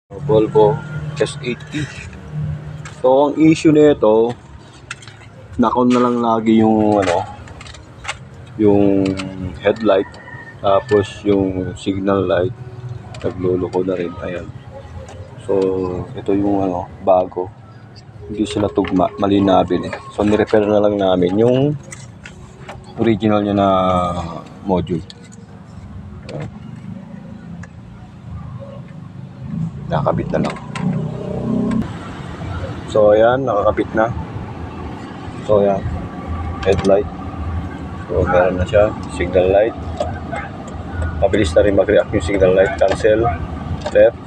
Volvo S80. So ang issue nito, knock-on na lang lagi yung yung headlight, tapos yung signal light nagluluko na rin. Ayan. So ito yung bago, hindi sila tugma, mali nabili. So ni-repair na lang namin yung original niya na module. Ayan. Nakakabit na lang. So ayan, nakakabit na. So ayan, headlight. So meron na siya, signal light. Mabilis na rin mag-react yung signal light. Cancel, left.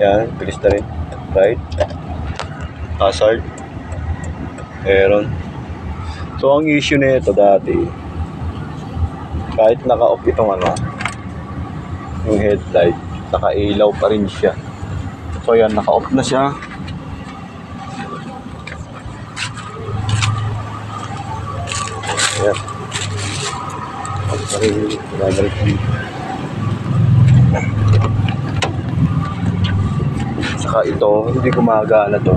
Ayan, bilis na rin. Right. Hazard. Meron. So ang issue nito dati, kahit naka-off itong yung headlight, naka-ilaw pa rin siya. So ayan, naka-off na siya. Ayan. Saka ito, hindi gumagana to.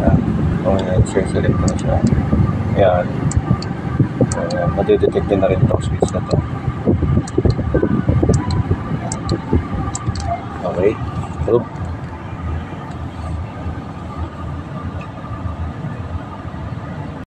Ayan. O ayan, select na siya. Ayan. Ayan, madidetect na rin itong switch na to. Okay. So,